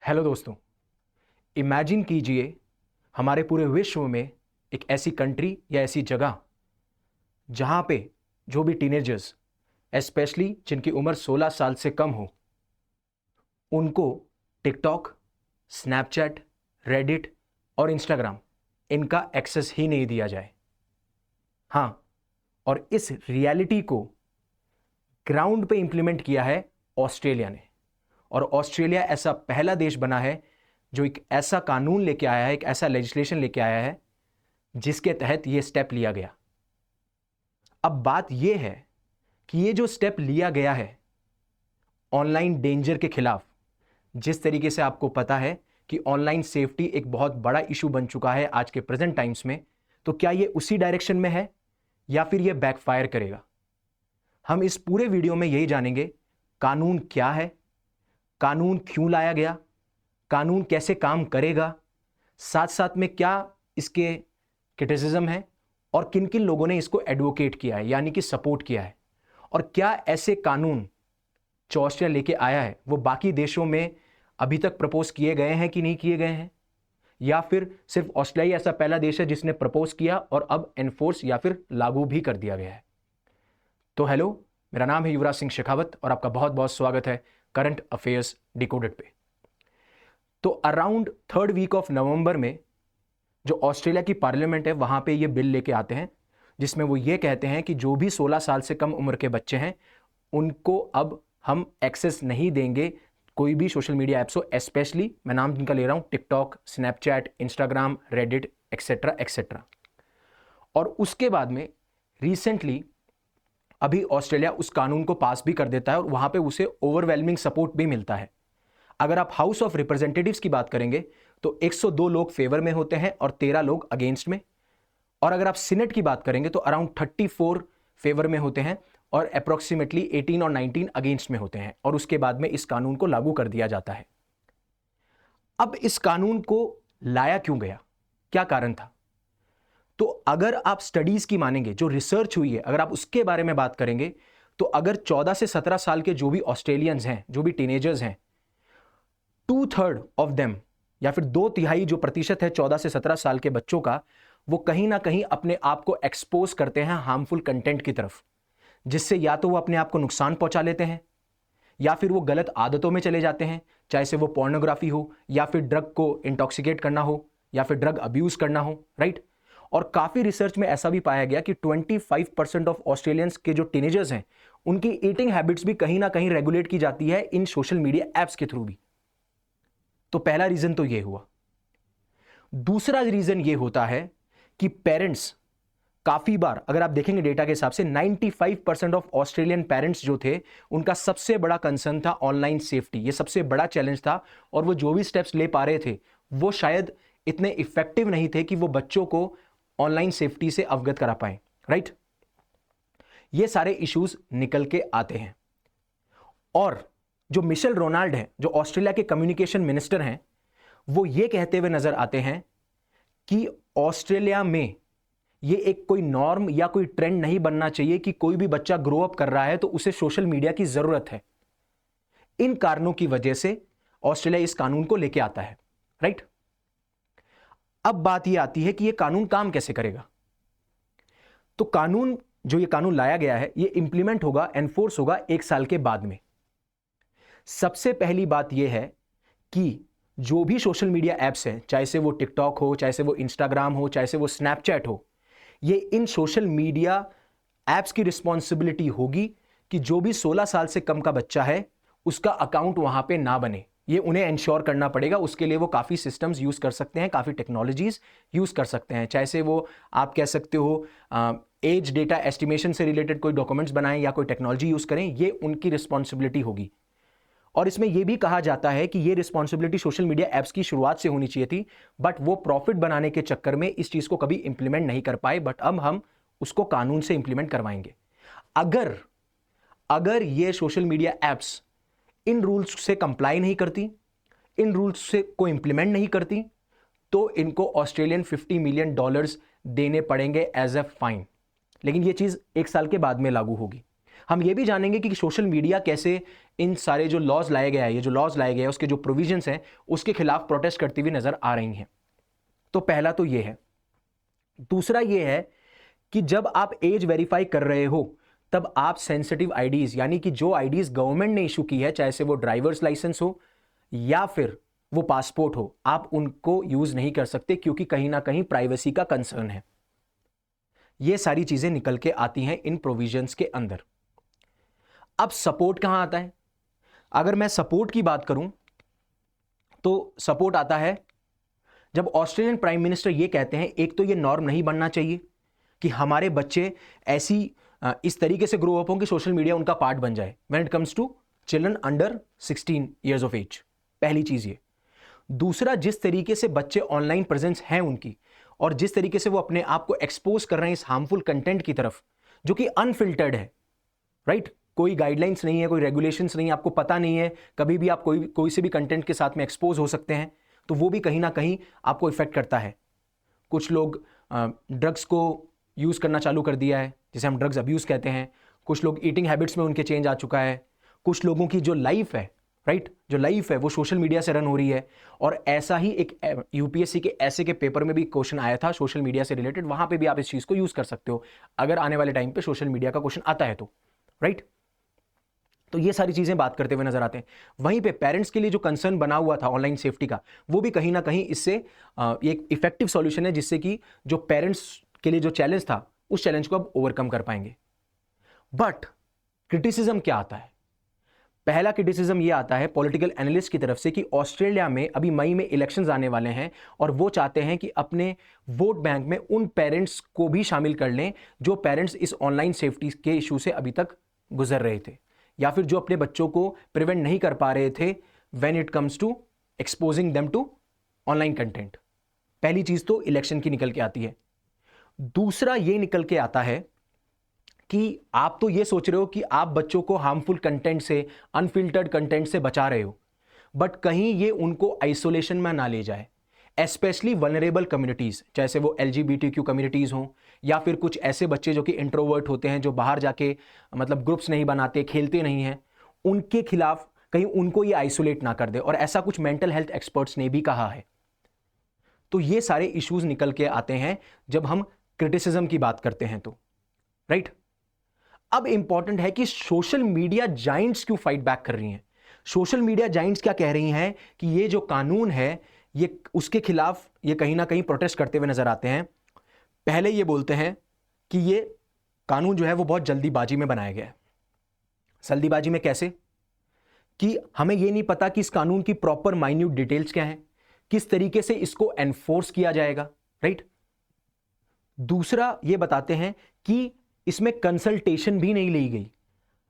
Hello दोस्तों। Imagine कीजिए हमारे पूरे विश्व में एक ऐसी कंट्री या ऐसी जगह जहां पे जो भी टीनेजर्स स्पेशली जिनकी उम्र 16 साल से कम हो उनको टिकटॉक, स्नैपचैट, रेडिट और इंस्टाग्राम इनका एक्सेस ही नहीं दिया जाए। हाँ, और इस रियलिटी को ग्राउंड पे इंप्लीमेंट किया है ऑस्ट्रेलिया ने। और ऑस्ट्रेलिया ऐसा पहला देश बना है जो एक ऐसा कानून लेके आया है, एक ऐसा लेजिस्लेशन लेके आया है जिसके तहत यह स्टेप लिया गया। अब बात यह है कि ये जो स्टेप लिया गया है ऑनलाइन डेंजर के खिलाफ, जिस तरीके से आपको पता है कि ऑनलाइन सेफ्टी एक बहुत बड़ा इशू बन चुका है आज के प्रेजेंट टाइम्स में, तो क्या ये उसी डायरेक्शन में है या फिर ये बैकफायर करेगा? हम इस पूरे वीडियो में यही जानेंगे कानून क्या है, कानून क्यों लाया गया, कानून कैसे काम करेगा, साथ साथ में क्या इसके क्रिटिसिज्म है और किन किन लोगों ने इसको एडवोकेट किया है यानी कि सपोर्ट किया है, और क्या ऐसे कानून जो ऑस्ट्रेलिया लेके आया है वो बाकी देशों में अभी तक प्रपोज किए गए हैं कि नहीं किए गए हैं, या फिर सिर्फ ऑस्ट्रेलिया ऐसा पहला देश है जिसने प्रपोज किया और अब एनफोर्स या फिर लागू भी कर दिया गया है। तो हेलो, मेरा नाम है युवराज सिंह शेखावत और आपका बहुत बहुत स्वागत है करंट अफेयर्स डिकोडेड पे। तो around 3rd week of November में जो ऑस्ट्रेलिया की पार्लियामेंट है वहां पे ये बिल लेके आते हैं जिसमें वो ये कहते हैं कि जो भी 16 साल से कम उम्र के बच्चे हैं उनको अब हम एक्सेस नहीं देंगे कोई भी सोशल मीडिया ऐप्स हो, स्पेशली मैं नाम जिनका ले रहा हूं TikTok, Snapchat, Instagram, Reddit etcetera etcetera. और उसके बाद में रिसेंटली अभी ऑस्ट्रेलिया उस कानून को पास भी कर देता है और वहां पे उसे ओवरवेलमिंग सपोर्ट भी मिलता है। अगर आप हाउस ऑफ रिप्रेजेंटेटिव्स की बात करेंगे तो 102 लोग फेवर में होते हैं और 13 लोग अगेंस्ट में, और अगर आप सीनेट की बात करेंगे तो अराउंड 34 फेवर में होते हैं और अप्रोक्सीमेटली 18 और 19 अगेंस्ट में होते हैं, और उसके बाद में इस कानून को लागू कर दिया जाता है। अब इस कानून को लाया क्यों गया, क्या कारण था? तो अगर आप स्टडीज की मानेंगे, जो रिसर्च हुई है, अगर आप उसके बारे में बात करेंगे तो अगर 14 से 17 साल के जो भी ऑस्ट्रेलियंस हैं, जो भी टीनेजर्स हैं, 2/3 ऑफ देम या फिर 2/3 जो प्रतिशत है 14 से 17 साल के बच्चों का, वो कहीं ना कहीं अपने आप को एक्सपोज करते हैं हार्मफुल कंटेंट की तरफ, जिससे या तो वो अपने आप को नुकसान पहुंचा लेते हैं या फिर वो गलत आदतों में चले जाते हैं, चाहे से वो पोर्नोग्राफी हो या फिर ड्रग को इंटॉक्सिकेट करना हो या फिर ड्रग अब्यूज करना हो, राइट। और काफी रिसर्च में ऐसा भी पाया गया कि 25% ऑफ ऑस्ट्रेलियंस के जो टीनेजर्स हैं उनकी ईटिंग हैबिट्स भी कहीं ना कहीं रेगुलेट की जाती है इन सोशल मीडिया एप्स के थ्रू भी। तो पहला रीजन तो यह हुआ। दूसरा रीजन यह होता है कि पेरेंट्स काफी बार, अगर आप देखेंगे डेटा के हिसाब से 95% ऑफ ऑस्ट्रेलियन पेरेंट्स जो थे उनका सबसे बड़ा कंसर्न था ऑनलाइन सेफ्टी। यह सबसे बड़ा चैलेंज था और वो जो भी स्टेप्स ले पा रहे थे वो शायद इतने इफेक्टिव नहीं थे कि वो बच्चों को ऑनलाइन सेफ्टी से अवगत करा पाए, राइट। ये सारे इश्यूज निकल के आते हैं। और जो मिशेल रोनाल्ड हैं, जो ऑस्ट्रेलिया के कम्युनिकेशन मिनिस्टर हैं, वो ये कहते हुए नजर आते हैं कि ऑस्ट्रेलिया में ये एक कोई नॉर्म या कोई ट्रेंड नहीं बनना चाहिए कि कोई भी बच्चा ग्रो अप कर रहा है तो उसे सोशल मीडिया की जरूरत है। इन कारणों की वजह से ऑस्ट्रेलिया इस कानून को लेके आता है, राइट। अब बात यह आती है कि यह कानून काम कैसे करेगा। तो कानून, जो ये कानून लाया गया है, ये इंप्लीमेंट होगा, एनफोर्स होगा 1 साल के बाद में। सबसे पहली बात यह है कि जो भी सोशल मीडिया एप्स हैं, चाहे से वो टिकटॉक हो, चाहे से वो इंस्टाग्राम हो, चाहे से वो स्नैपचैट हो, ये इन सोशल मीडिया एप्स की रिस्पॉन्सिबिलिटी होगी कि जो भी 16 साल से कम का बच्चा है उसका अकाउंट वहां पे ना बने। ये उन्हें इंश्योर करना पड़ेगा। उसके लिए वो काफ़ी सिस्टम्स यूज़ कर सकते हैं, काफ़ी टेक्नोलॉजीज यूज़ कर सकते हैं, चाहे से वो आप कह सकते हो एज डेटा एस्टिमेशन से रिलेटेड कोई डॉक्यूमेंट्स बनाएं या कोई टेक्नोलॉजी यूज़ करें, ये उनकी रिस्पॉन्सिबिलिटी होगी। और इसमें यह भी कहा जाता है कि यह रिस्पॉन्सिबिलिटी सोशल मीडिया एप्स की शुरुआत से होनी चाहिए थी, बट वो प्रॉफिट बनाने के चक्कर में इस चीज़ को कभी इंप्लीमेंट नहीं कर पाए, बट अब हम उसको कानून से इंप्लीमेंट करवाएंगे। अगर ये सोशल मीडिया एप्स इन रूल्स से कंप्लाई नहीं करती, इन रूल्स से को इंप्लीमेंट नहीं करती, तो इनको ऑस्ट्रेलियन $50 मिलियन देने पड़ेंगे एज ए फाइन। लेकिन यह चीज 1 साल के बाद में लागू होगी। हम यह भी जानेंगे कि सोशल मीडिया कैसे इन सारे जो लॉज लाए गए हैं, ये जो लॉज लाए गए हैं उसके जो प्रोविजंस हैं उसके खिलाफ प्रोटेस्ट करती हुई नजर आ रही हैं। तो पहला तो ये है। दूसरा ये है कि जब आप एज वेरीफाई कर रहे हो तब आप सेंसिटिव आईडीज, यानी कि जो आईडीज गवर्नमेंट ने इशू की है, चाहे से वो ड्राइवर्स लाइसेंस हो या फिर वो पासपोर्ट हो, आप उनको यूज नहीं कर सकते क्योंकि कहीं ना कहीं प्राइवेसी का कंसर्न है। ये सारी चीजें निकल के आती हैं इन प्रोविजंस के अंदर। अब सपोर्ट कहां आता है? अगर मैं सपोर्ट की बात करूं तो सपोर्ट आता है जब ऑस्ट्रेलियन प्राइम मिनिस्टर ये कहते हैं, एक तो ये नॉर्म नहीं बनना चाहिए कि हमारे बच्चे ऐसी इस तरीके से ग्रो अप हों कि सोशल मीडिया उनका पार्ट बन जाए when it comes to children under 16 years of age. पहली चीज ये। दूसरा, जिस तरीके से बच्चे ऑनलाइन प्रेजेंस हैं उनकी, और जिस तरीके से वो अपने आप को एक्सपोज कर रहे हैं इस हार्मफुल कंटेंट की तरफ जो कि अनफिल्टर्ड है, राइट? कोई गाइडलाइंस नहीं है, कोई रेगुलेशंस नहीं है, आपको पता नहीं है, कभी भी आप कोई से भी कंटेंट के साथ में एक्सपोज हो सकते हैं, तो वो भी कहीं ना कहीं आपको इफेक्ट करता है। कुछ लोग ड्रग्स को यूज करना चालू कर दिया है, जिसे हम ड्रग्स अब्यूज कहते हैं। कुछ लोग ईटिंग हैबिट्स में उनके चेंज आ चुका है। कुछ लोगों की जो लाइफ है, राइट, जो लाइफ है वो सोशल मीडिया से रन हो रही है। और ऐसा ही एक यूपीएससी के ऐसे के पेपर में भी क्वेश्चन आया था सोशल मीडिया से रिलेटेड, वहां पे भी आप इस चीज को यूज कर सकते हो अगर आने वाले टाइम पे सोशल मीडिया का क्वेश्चन आता है तो, राइट? तो ये सारी चीजें बात करते हुए नजर आते हैं। वहीं पे पेरेंट्स के लिए जो कंसर्न बना हुआ था ऑनलाइन सेफ्टी का, वो भी कहीं ना कहीं इससे एक इफेक्टिव सॉल्यूशन है, जिससे कि जो पेरेंट्स के लिए जो चैलेंज था उस चैलेंज को अब ओवरकम कर पाएंगे। बट क्रिटिसिज्म क्या आता है? पहला क्रिटिसिज्म ये आता है पॉलिटिकल एनालिस्ट की तरफ से कि ऑस्ट्रेलिया में अभी मई में इलेक्शंस आने वाले हैं और वो चाहते हैं कि अपने वोट बैंक में उन पेरेंट्स को भी शामिल कर लें जो पेरेंट्स इस ऑनलाइन सेफ्टी के इशू से अभी तक गुजर रहे थे, या फिर जो अपने बच्चों को प्रिवेंट नहीं कर पा रहे थे when it comes to exposing them to online content. पहली चीज तो इलेक्शन की निकल के आती है। दूसरा ये निकल के आता है कि आप तो ये सोच रहे हो कि आप बच्चों को हार्मफुल कंटेंट से, अनफिल्टर्ड कंटेंट से बचा रहे हो, बट कहीं ये उनको आइसोलेशन में ना ले जाए। स्पेशली वनरेबल कम्युनिटीज, जैसे वो LGBTQ कम्युनिटीज हों या फिर कुछ ऐसे बच्चे जो कि इंट्रोवर्ट होते हैं, जो बाहर जाके मतलब ग्रुप्स नहीं बनाते, खेलते नहीं हैं, उनके खिलाफ कहीं उनको ये आइसोलेट ना कर दे। और ऐसा कुछ मेंटल हेल्थ एक्सपर्ट्स ने भी कहा है। तो ये सारे इश्यूज निकल के आते हैं जब हम क्रिटिसिज्म की बात करते हैं तो, राइट? अब इंपॉर्टेंट है कि सोशल मीडिया जाइंट्स क्यों फाइट बैक कर रही हैं। सोशल मीडिया जाइंट्स क्या कह रही हैं कि ये जो कानून है ये उसके खिलाफ ये कहीं ना कहीं प्रोटेस्ट करते हुए नजर आते हैं। पहले ये बोलते हैं कि ये कानून जो है वो बहुत जल्दीबाजी में बनाया गया है। जल्दीबाजी में कैसे? कि हमें ये नहीं पता कि इस कानून की प्रॉपर माइन्यूट डिटेल्स क्या हैं, किस तरीके से इसको एनफोर्स किया जाएगा, राइट? दूसरा ये बताते हैं कि इसमें कंसल्टेशन भी नहीं ली गई।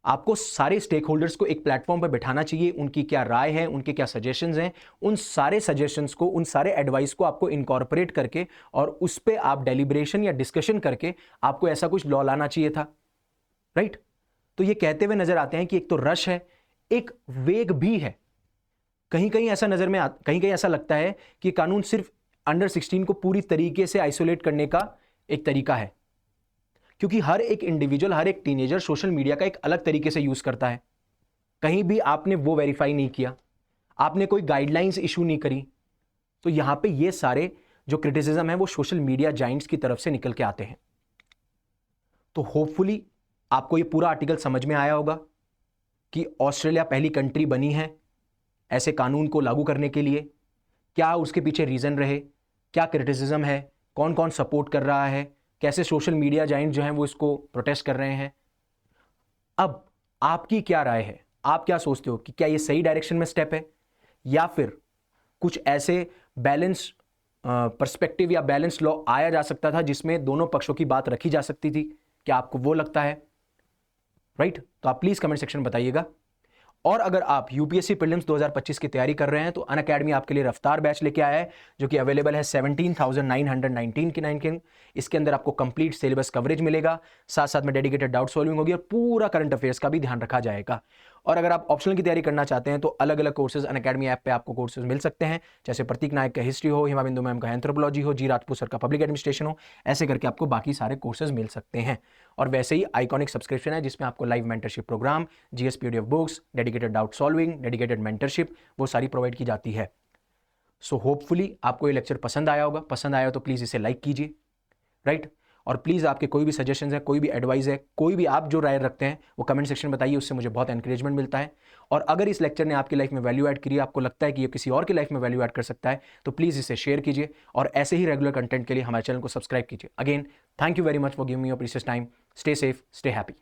आपको सारे स्टेक होल्डर्स को एक प्लेटफॉर्म पर बैठाना चाहिए, उनकी क्या राय है, उनके क्या सजेशंस हैं, उन सारे सजेशंस को, उन सारे एडवाइस को आपको इनकॉर्पोरेट करके और उस पे आप डेलिब्रेशन या डिस्कशन करके आपको ऐसा कुछ लॉ लाना चाहिए था, राइट? तो ये कहते हुए नजर आते हैं कि एक तो रश है, एक वेग भी है। कहीं कहीं ऐसा नजर में कहीं कहीं ऐसा लगता है कि कानून सिर्फ अंडर 16 को पूरी तरीके से आइसोलेट करने का एक तरीका है, क्योंकि हर एक इंडिविजुअल, हर एक टीनेजर सोशल मीडिया का एक अलग तरीके से यूज करता है। कहीं भी आपने वो वेरीफाई नहीं किया, आपने कोई गाइडलाइंस इशू नहीं करी, तो यहां पे ये सारे जो क्रिटिसिज्म है वो सोशल मीडिया जाइंट्स की तरफ से निकल के आते हैं। तो होपफुली आपको ये पूरा आर्टिकल समझ में आया होगा कि ऑस्ट्रेलिया पहली कंट्री बनी है ऐसे कानून को लागू करने के लिए। क्या उसके पीछे रीजन रहे, क्या क्रिटिसिज्म है, कौन कौन सपोर्ट कर रहा है, कैसे सोशल मीडिया जाइंट जो हैं वो इसको प्रोटेस्ट कर रहे हैं। अब आपकी क्या राय है? आप क्या सोचते हो कि क्या ये सही डायरेक्शन में स्टेप है, या फिर कुछ ऐसे बैलेंस पर्सपेक्टिव या बैलेंस लॉ आया जा सकता था जिसमें दोनों पक्षों की बात रखी जा सकती थी? क्या आपको वो लगता है, राइट? तो आप प्लीज कमेंट सेक्शन में बताइएगा। और अगर आप यूपीएससी प्रीलिम्स 2025 की तैयारी कर रहे हैं तो अनअकैडमी आपके लिए रफ्तार बैच लेके आया है, जो कि अवेलेबल है 17,919 की 9 के। इसके अंदर आपको कंप्लीट सिलेबस कवरेज मिलेगा, साथ साथ में डेडिकेटेड डाउट सॉल्विंग होगी और पूरा करंट अफेयर्स का भी ध्यान रखा जाएगा। और अगर आप ऑप्शनल की तैयारी करना चाहते हैं तो अलग अलग कोर्सेज अनअकैडमी ऐप पे आपको कोर्सेज मिल सकते हैं, जैसे प्रतीक नायक का हिस्ट्री हो, हिमा बिंदु मैम का एंथ्रोपोलॉजी हो, जी राजपूत सर का पब्लिक एडमिनिस्ट्रेशन हो, ऐसे करके आपको बाकी सारे कोर्सेज मिल सकते हैं। और वैसे ही आइकॉनिक सब्सक्रिप्शन है जिसमें आपको live mentorship program, GS PDF books, dedicated doubt solving, dedicated mentorship, वो सारी प्रोवाइड की जाती है। सो होपफुली आपको ये लेक्चर पसंद आया होगा। पसंद आया तो प्लीज़ इसे लाइक कीजिए, राइट। और प्लीज़ आपके कोई भी सजेशंस है, कोई भी एडवाइस है, कोई भी आप जो राय रखते हैं वो कमेंट सेक्शन में बताइए, उससे मुझे बहुत एनकरेजमेंट मिलता है। और अगर इस लेक्चर ने आपकी लाइफ में वैल्यू ऐड करी, आपको लगता है कि ये किसी और की लाइफ में वैल्यू ऐड कर सकता है, तो प्लीज़ इसे शेयर कीजिए और ऐसे ही रेगुलर कंटेंट के लिए हमारे चैनल को सब्सक्राइब कीजिए। Again thank you very much for giving me your precious time. Stay safe, stay happy.